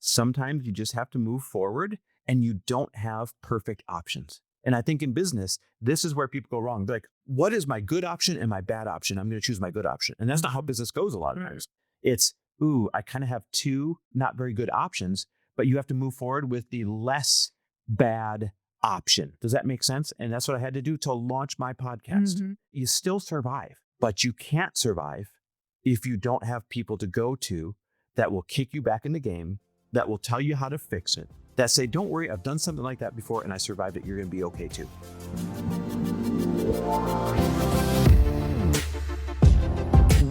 Sometimes you just have to move forward and you don't have perfect options. And I think in business, this is where people go wrong. They're like, what is my good option and my bad option? I'm going to choose my good option. And that's not how business goes a lot of times. It's, I kind of have two not very good options, but you have to move forward with the less bad option. Does that make sense? And that's what I had to do to launch my podcast. Mm-hmm. You still survive, but you can't survive if you don't have people to go to that will kick you back in the game, that will tell you how to fix it, that say, don't worry, I've done something like that before and I survived it. You're going to be okay too.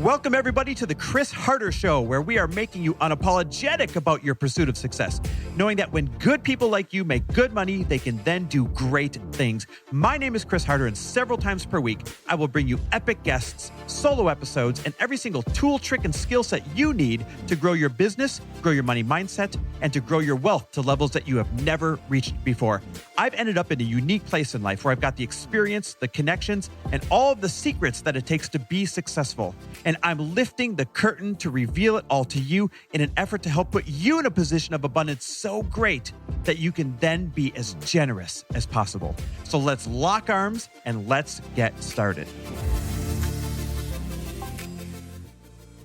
Welcome, everybody, to the Chris Harder Show, where we are making you unapologetic about your pursuit of success, knowing that when good people like you make good money, they can then do great things. My name is Chris Harder, and several times per week, I will bring you epic guests, solo episodes, and every single tool, trick, and skill set you need to grow your business, grow your money mindset, and to grow your wealth to levels that you have never reached before. I've ended up in a unique place in life where I've got the experience, the connections, and all of the secrets that it takes to be successful. And I'm lifting the curtain to reveal it all to you in an effort to help put you in a position of abundance so great that you can then be as generous as possible. So let's lock arms and let's get started.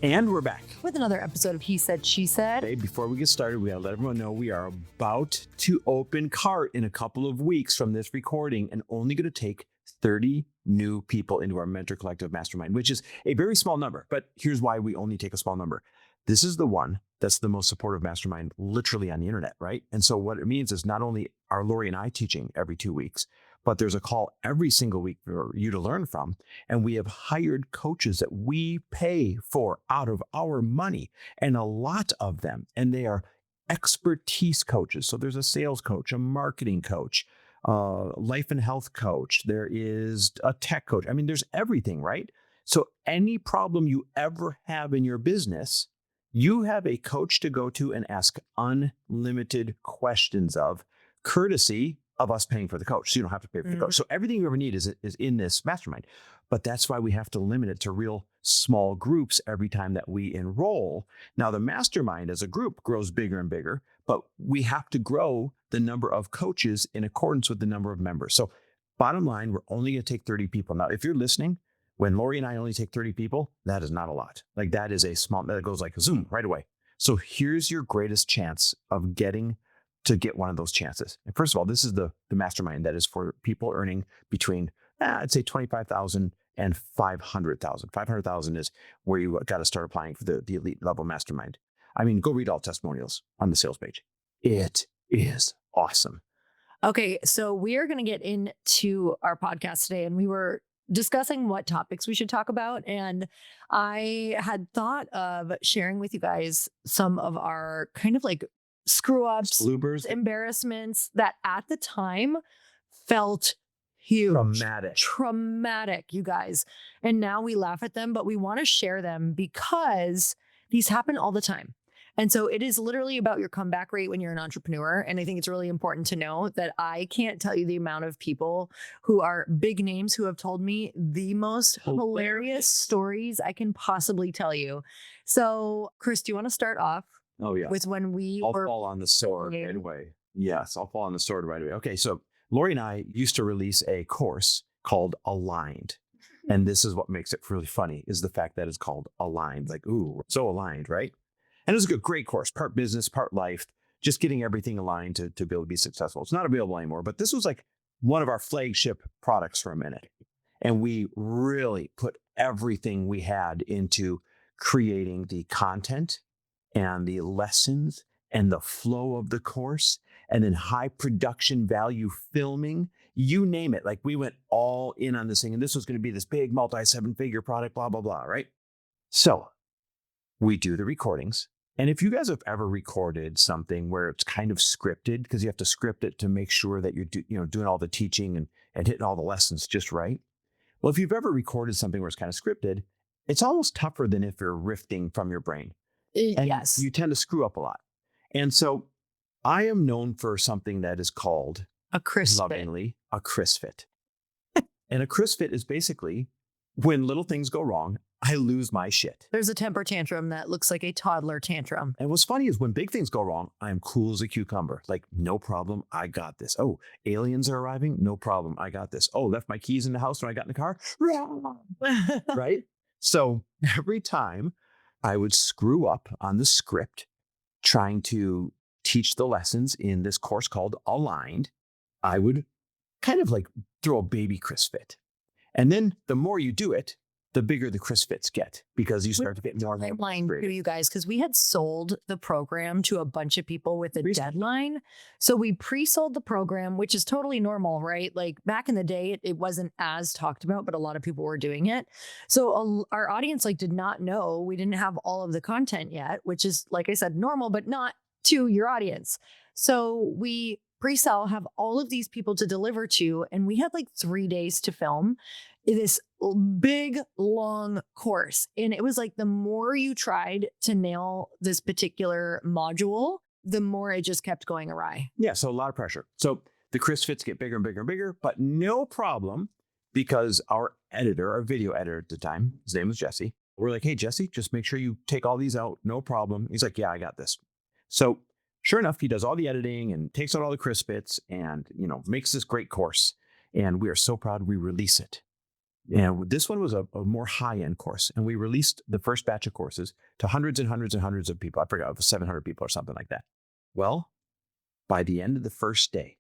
And we're back. With another episode of He Said, She Said. Hey, before we get started, we gotta let everyone know we are about to open cart in a couple of weeks from this recording and only going to take 30 new people into our Mentor Collective Mastermind, which is a very small number. But here's why we only take a small number. This is the one that's the most supportive mastermind literally on the internet, right? And so what it means is not only are Lori and I teaching every 2 weeks, but there's a call every single week for you to learn from. And we have hired coaches that we pay for out of our money, and a lot of them. And they are expertise coaches. So there's a sales coach, a marketing coach, life and health coach. There is a tech coach. I mean, there's everything, right? So any problem you ever have in your business, you have a coach to go to and ask unlimited questions of, courtesy of us paying for the coach. So you don't have to pay for the coach. So everything you ever need is in this mastermind. But that's why we have to limit it to real small groups every time that we enroll. Now, the mastermind as a group grows bigger and bigger, but we have to grow the number of coaches in accordance with the number of members. So bottom line, we're only going to take 30 people. Now, if you're listening, when Lori and I only take 30 people, that is not a lot. Like that is a small, that goes like zoom right away. So here's your greatest chance of getting to get one of those chances. And first of all, this is the mastermind that is for people earning between, I'd say 25,000 and 500,000. 500,000 is where you got to start applying for the elite level mastermind. I mean, go read all testimonials on the sales page. It is awesome. Okay, so we are going to get into our podcast today, and we were discussing what topics we should talk about. And I had thought of sharing with you guys some of our kind of like screw ups, Bloopers, embarrassments that at the time felt huge. Traumatic, you guys. And now we laugh at them, but we want to share them because these happen all the time. And so it is literally about your comeback rate when you're an entrepreneur. And I think it's really important to know that I can't tell you the amount of people who are big names who have told me the most hilarious stories I can possibly tell you. So, Chris, do you want to start off? Oh, yeah. With when I'll fall on the sword right away. Yes, I'll fall on the sword right away. Okay, so Lori and I used to release a course called Aligned. And this is what makes it really funny, is the fact that it's called Aligned. Like, ooh, we're so aligned, right? And it was a great course, part business, part life, just getting everything aligned to be able to be successful. It's not available anymore, but this was like one of our flagship products for a minute. And we really put everything we had into creating the content and the lessons and the flow of the course, and then high production value filming, you name it. Like we went all in on this thing, and this was going to be this big multi-7-figure product, blah, blah, blah, right? So we do the recordings. And if you guys have ever recorded something where it's kind of scripted, because you have to script it to make sure that you're doing all the teaching and hitting all the lessons just right. Well, if you've ever recorded something where it's kind of scripted, it's almost tougher than if you're riffing from your brain. And yes. You tend to screw up a lot. And so I am known for something that is called a Chris lovingly a Chris fit. And a Chris fit is basically when little things go wrong, I lose my shit. There's a temper tantrum that looks like a toddler tantrum. And what's funny is when big things go wrong, I am cool as a cucumber. Like, no problem. I got this. Oh, aliens are arriving. No problem. I got this. Oh, left my keys in the house when I got in the car. Right? So every time I would screw up on the script, trying to teach the lessons in this course called Aligned, I would kind of like throw a baby Chris fit. And then the more you do it, the bigger the Chris fits get, because you start to get more timeline to you guys, because we had sold the program to a bunch of people with a deadline. So we pre-sold the program, which is totally normal, right? Like back in the day, it wasn't as talked about, but a lot of people were doing it. So our audience like did not know we didn't have all of the content yet, which is, like I said, normal, but not to your audience. So we pre-sell, have all of these people to deliver to, and we had like 3 days to film this big, long course. And it was like the more you tried to nail this particular module, the more it just kept going awry. Yeah, so a lot of pressure. So the Chris fits get bigger and bigger and bigger, but no problem, because our editor, our video editor at the time, his name was Jesse. We're like, hey, Jesse, just make sure you take all these out. No problem. He's like, yeah, I got this. So sure enough, he does all the editing and takes out all the Chris fits and, makes this great course. And we are so proud we release it. And this one was a more high-end course. And we released the first batch of courses to hundreds and hundreds and hundreds of people. I forgot, it was 700 people or something like that. Well, by the end of the first day,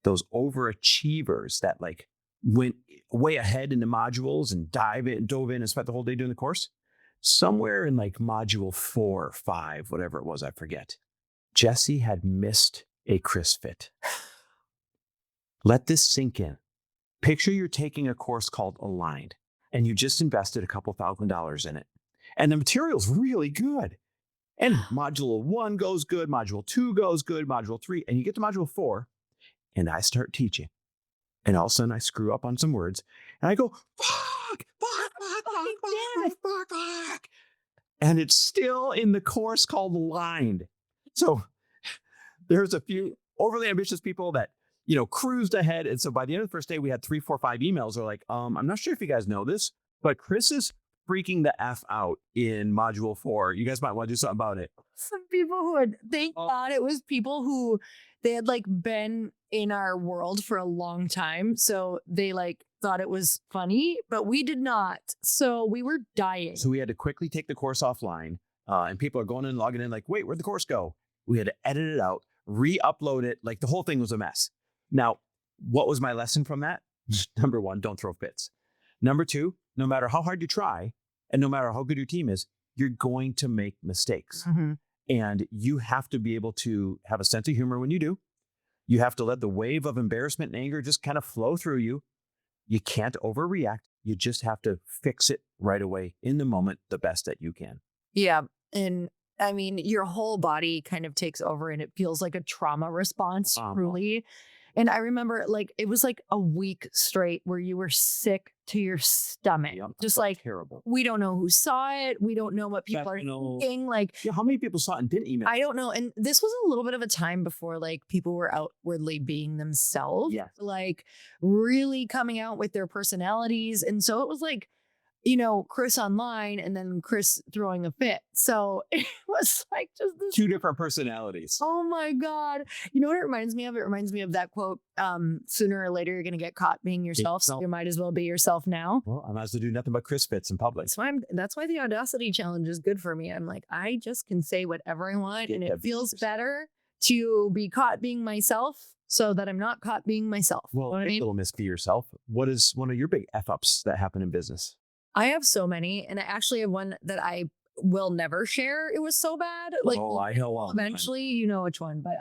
those overachievers that like went way ahead in the modules and dove in and spent the whole day doing the course, somewhere in like module 4 or 5, whatever it was, I forget, Jesse had missed a Chris fit. Let this sink in. Picture you're taking a course called Aligned, and you just invested a couple $1,000s in it. And the material's really good. And module 1 goes good, module 2 goes good, module 3, and you get to module 4, and I start teaching. And all of a sudden I screw up on some words, and I go, fuck. And it's still in the course called Aligned. So there's a few overly ambitious people that cruised ahead. And so by the end of the first day, we had 3, 4, 5 emails. They're like, I'm not sure if you guys know this, but Chris is freaking the F out in module 4. You guys might want to do something about it. Some people who thank God it was people who they had like been in our world for a long time. So they like thought it was funny, but we did not. So we were dying. So we had to quickly take the course offline. And people are going in and logging in like, wait, where'd the course go? We had to edit it out, re-upload it. Like the whole thing was a mess. Now, what was my lesson from that? Number 1, don't throw fits. Number 2, no matter how hard you try and no matter how good your team is, you're going to make mistakes. Mm-hmm. And you have to be able to have a sense of humor when you do. You have to let the wave of embarrassment and anger just kind of flow through you. You can't overreact. You just have to fix it right away in the moment, the best that you can. Yeah. And I mean, your whole body kind of takes over and it feels like a trauma response, truly. And I remember like, it was like a week straight where you were sick to your stomach. Yep, just like, terrible. We don't know who saw it. We don't know what people are thinking. Like, how many people saw it and didn't email? I don't know. And this was a little bit of a time before like people were outwardly being themselves, like really coming out with their personalities. And so it was like, Chris online and then Chris throwing a fit. So it was like just this 2 different personalities. Oh my God. You know what it reminds me of? It reminds me of that quote, sooner or later, you're going to get caught being yourself. So you might as well be yourself now. Well, I might as well do nothing but Chris fits in public. That's why the Audacity Challenge is good for me. I'm like, I just can say whatever I want and it feels better to be caught being myself so that I'm not caught being myself. Well, you know little Miss Be Yourself. What is one of your big F-ups that happen in business? I have so many, and I actually have one that I will never share. It was so bad. Like, I know. Eventually, you know which one, but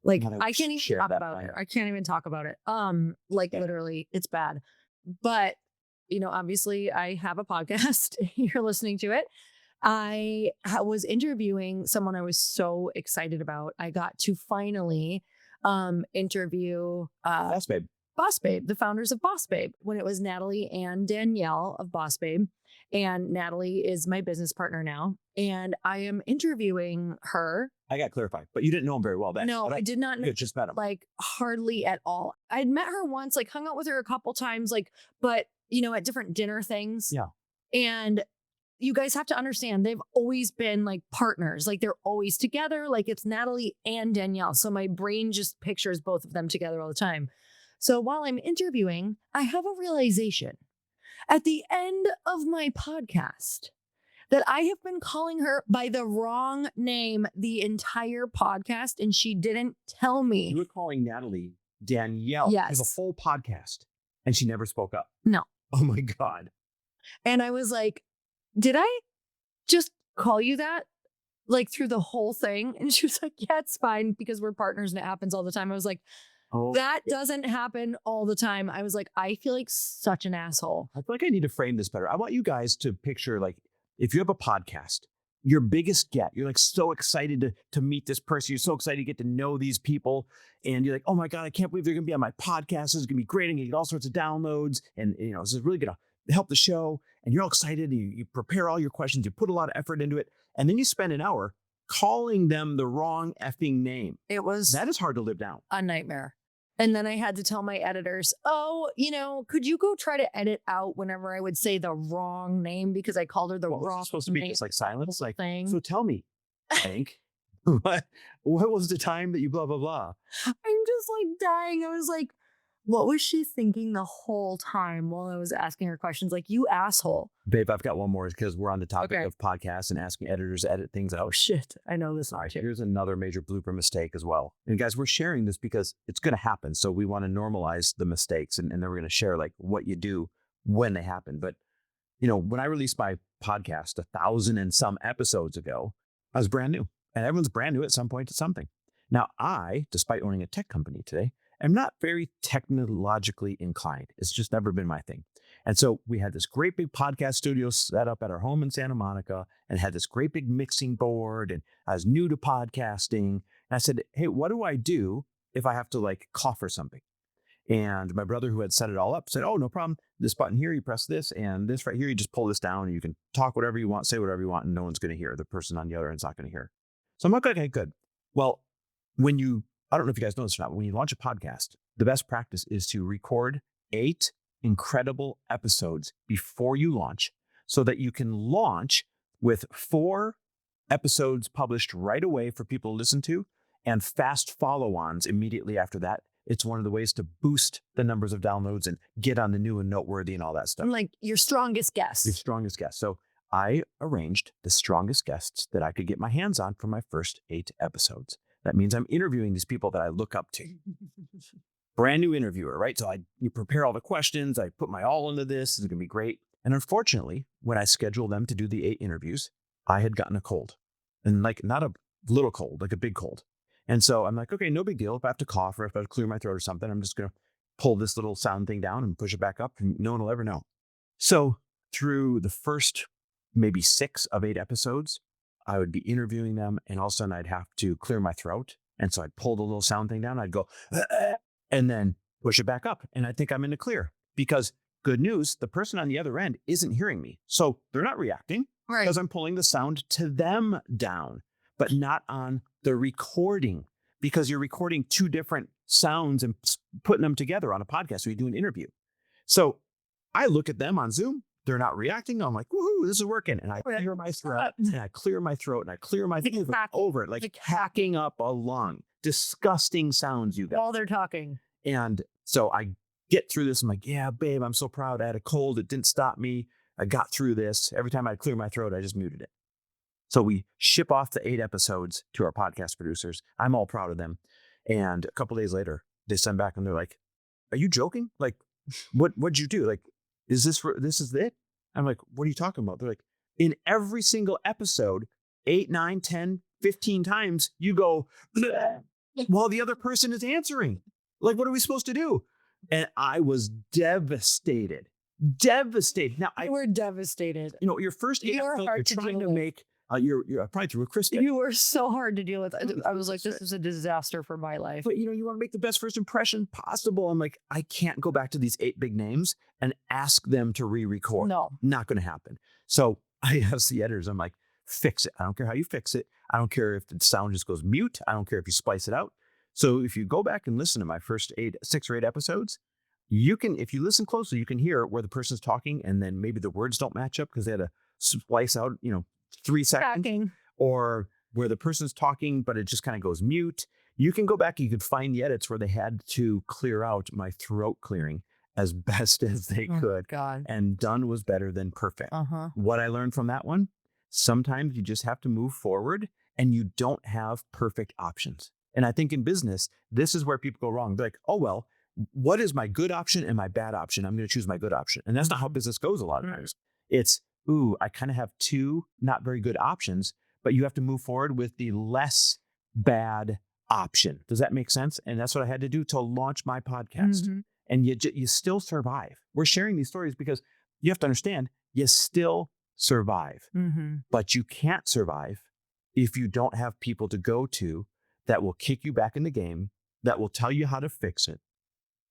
like I can't even talk about it. I can't even talk about it. Literally, it's bad. But obviously, I have a podcast. You're listening to it. I was interviewing someone I was so excited about. I got to finally interview Boss Babe, the founders of Boss Babe, when it was Natalie and Danielle of Boss Babe. And Natalie is my business partner now. And I am interviewing her. I got clarified, but you didn't know him very well then. No, I did not know. You just met him. Like hardly at all. I'd met her once, like hung out with her a couple times, like, but at different dinner things. Yeah. And you guys have to understand, they've always been like partners. Like they're always together. Like it's Natalie and Danielle. So my brain just pictures both of them together all the time. So while I'm interviewing, I have a realization at the end of my podcast that I have been calling her by the wrong name the entire podcast, and she didn't tell me. You were calling Natalie Danielle. Yes. The whole podcast, and she never spoke up. No. Oh my God. And I was like, did I just call you that? Like through the whole thing? And she was like, yeah, it's fine because we're partners and it happens all the time. I was like, that doesn't happen all the time. I was like, I feel like such an asshole. I feel like I need to frame this better. I want you guys to picture, like, if you have a podcast, your biggest get, you're like so excited to meet this person. You're so excited to get to know these people. And you're like, oh my God, I can't believe they're going to be on my podcast. This is going to be great. I'm going to get all sorts of downloads. And, you know, this is really going to help the show. And you're all excited. You prepare all your questions. You put a lot of effort into it. And then you spend an hour calling them the wrong effing name. That is hard to live down. A nightmare. And then I had to tell my editors, oh, you know, could you go try to edit out whenever I would say the wrong name because I called her the wrong name. Supposed to be just like silence, like thing. So tell me, Hank, what was the time that you blah blah blah? I'm just like dying. I was like, what was she thinking the whole time while I was asking her questions? Like, you asshole. Babe, I've got one more because we're on the topic of podcasts and asking editors to edit things out. Oh, shit. I know this. All right, here's another major blooper mistake as well. And guys, we're sharing this because it's going to happen. So we want to normalize the mistakes. And then we're going to share like what you do when they happen. But, you know, when I released my podcast 1,000 and some episodes ago, I was brand new. And everyone's brand new at some point to something. Now, I, despite owning a tech company today, am not very technologically inclined. It's just never been my thing. And so we had this great big podcast studio set up at our home in Santa Monica and had this great big mixing board. And I was new to podcasting. And I said, hey, what do I do if I have to like cough or something? And my brother, who had set it all up, said, oh, no problem. This button here, you press this, and this right here, you just pull this down and you can talk whatever you want, say whatever you want, and no one's going to hear. The person on the other end's not going to hear. So I'm like, okay, good. Well, I don't know if you guys know this or not, but when you launch a podcast, the best practice is to record 8 incredible episodes before you launch so that you can launch with 4 episodes published right away for people to listen to and fast follow-ons immediately after that. It's one of the ways to boost the numbers of downloads and get on the new and noteworthy and all that stuff. I'm like your strongest guest. Your strongest guest. So I arranged the strongest guests that I could get my hands on for my first 8 episodes. That means I'm interviewing these people that I look up to. Brand new interviewer, right? So you prepare all the questions. I put my all into this. It's going to be great. And unfortunately, when I scheduled them to do the 8 interviews, I had gotten a cold. And like not a little cold, like a big cold. And so I'm like, okay, no big deal. If I have to cough or if I have to clear my throat or something, I'm just going to pull this little sound thing down and push it back up and no one will ever know. So through the first maybe 6 of 8 episodes, I would be interviewing them and all of a sudden I'd have to clear my throat. And so I'd pull the little sound thing down. I'd go, and then push it back up. And I think I'm in the clear because good news, the person on the other end isn't hearing me. So they're not reacting because I'm pulling the sound to them down, but not on the recording because you're recording 2 different sounds and putting them together on a podcast. So you do an interview. So I look at them on Zoom. They're not reacting. I'm like, woohoo, this is working. And I clear my throat and I clear my throat and I clear my throat over it, like hacking up a lung. Disgusting sounds you got. While they're talking. And so I get through this. I'm like, yeah, babe, I'm so proud. I had a cold. It didn't stop me. I got through this. Every time I'd clear my throat, I just muted it. So we ship off the 8 episodes to our podcast producers. I'm all proud of them. And a couple days later, they send back and they're like, are you joking? Like, what'd you do? Like, this is it? I'm like, what are you talking about? They're like, in every single episode, 8, 9, 10, 15 times, you go, while the other person is answering. Like, what are we supposed to do? And I was devastated. Now, We're devastated. You know, your first 8 episodes, you're trying to make, you're probably through a Christmas. You were so hard to deal with. I was like, this is a disaster for my life. But, you know, you want to make the best first impression possible. I'm like, I can't go back to these 8 big names and ask them to re-record. No. Not going to happen. So I asked the editors, I'm like, fix it. I don't care how you fix it. I don't care if the sound just goes mute. I don't care if you splice it out. So if you go back and listen to my first 6 or 8 episodes, you can, if you listen closely, you can hear where the person's talking and then maybe the words don't match up because they had a splice out, 3 seconds, Tracking. or where the person's talking, but it just kind of goes mute. You can go back, you could find the edits where they had to clear out my throat clearing as best as they could. God. And done was better than perfect. What I learned from that one, sometimes you just have to move forward and you don't have perfect options. And I think in business, this is where people go wrong. They're like, oh, well, what is my good option and my bad option? I'm going to choose my good option. And that's not how business goes a lot of times. It's, I kind of have two not very good options, but you have to move forward with the less bad option. Does that make sense? And that's what I had to do to launch my podcast. And you still survive. We're sharing these stories because you have to understand, you still survive. But you can't survive if you don't have people to go to that will kick you back in the game, that will tell you how to fix it,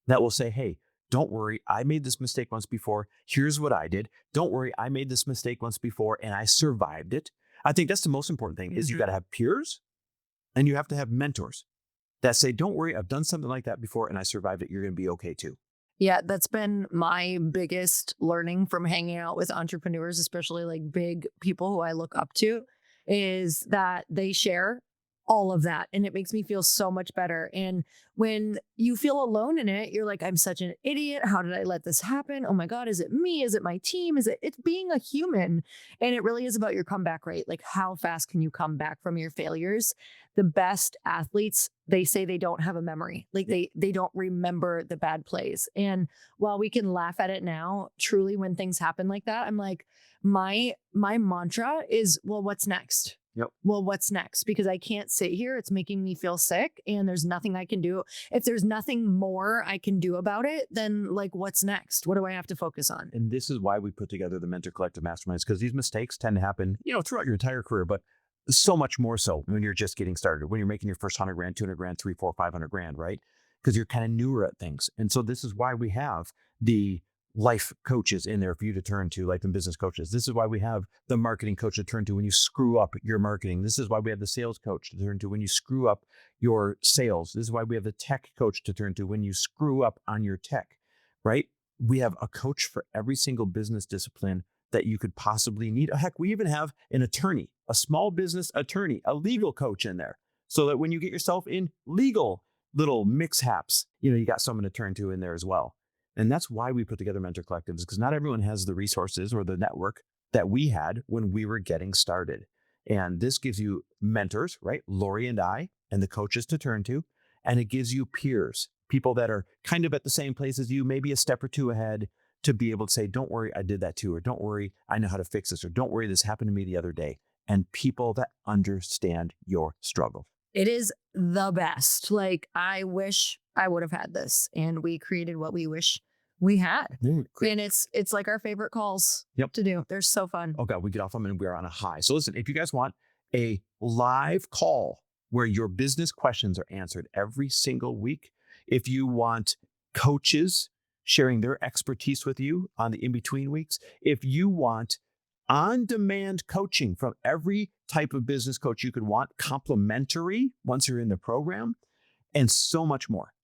that will say, hey, don't worry, I made this mistake once before. Here's what I did. Don't worry, I made this mistake once before and I survived it. I think that's the most important thing is you got to have peers and you have to have mentors that say, don't worry, I've done something like that before and I survived it. You're going to be okay too. Yeah, that's been my biggest learning from hanging out with entrepreneurs, especially like big people who I look up to, is that they share all of that. And it makes me feel so much better. And when you feel alone in it, you're like, I'm such an idiot. How did I let this happen? Oh my God, is it me? Is it my team? It's being a human. And it really is about your comeback rate. Like, how fast can you come back from your failures? The best athletes, they say they don't have a memory. Like they don't remember the bad plays. And while we can laugh at it now, truly when things happen like that, I'm like, my mantra is, well, what's next? Well, what's next? Because I can't sit here. It's making me feel sick and there's nothing I can do. If there's nothing more I can do about it, then like, what's next? What do I have to focus on? And this is why we put together the Mentor Collective Masterminds, because these mistakes tend to happen, throughout your entire career, but so much more so when you're just getting started, when you're making your first 100 grand, 200 grand, 300, 400, 500 grand, right? Because you're kind of newer at things. And so this is why we have the life coaches in there for you to turn to, life and business coaches. This is why we have the marketing coach to turn to when you screw up your marketing. This is why we have the sales coach to turn to when you screw up your sales. This is why we have the tech coach to turn to when you screw up on your tech, right? We have a coach for every single business discipline that you could possibly need. Heck, we even have an attorney, a small business attorney, a legal coach in there, so that when you get yourself in legal little mix-haps, you got someone to turn to in there as well. And that's why we put together Mentor Collectives, because not everyone has the resources or the network that we had when we were getting started. And this gives you mentors, right? Lori and I, and the coaches to turn to. And it gives you peers, people that are kind of at the same place as you, maybe a step or two ahead, to be able to say, don't worry, I did that too. Or don't worry, I know how to fix this. Or don't worry, this happened to me the other day. And people that understand your struggle. It is the best. Like, I wish I would have had this, and we created what we wish we had. And it's like our favorite calls to do. They're so fun. Oh God, we get off them and we're on a high. So listen, if you guys want a live call where your business questions are answered every single week, if you want coaches sharing their expertise with you on the in-between weeks, if you want on-demand coaching from every type of business coach you could want, complimentary once you're in the program, and so much more.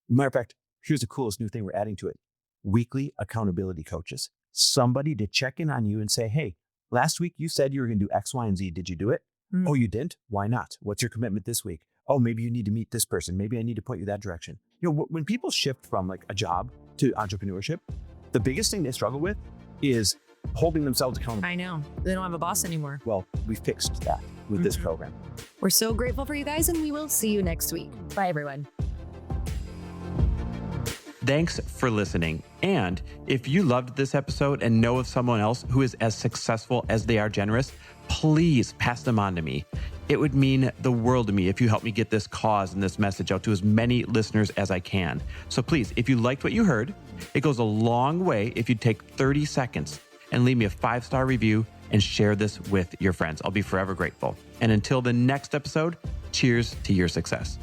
Matter of fact, here's the coolest new thing we're adding to it. Weekly accountability coaches. Somebody to check in on you and say, hey, last week you said you were going to do X, Y, and Z. Did you do it? Oh, you didn't? Why not? What's your commitment this week? Oh, maybe you need to meet this person. Maybe I need to point you that direction. When people shift from like a job to entrepreneurship, the biggest thing they struggle with is holding themselves accountable. I know. They don't have a boss anymore. Well, we fixed that with this program. We're so grateful for you guys, and we will see you next week. Bye, everyone. Thanks for listening. And if you loved this episode and know of someone else who is as successful as they are generous, please pass them on to me. It would mean the world to me if you help me get this cause and this message out to as many listeners as I can. So please, if you liked what you heard, it goes a long way if you take 30 seconds and leave me a 5-star review and share this with your friends. I'll be forever grateful. And until the next episode, cheers to your success.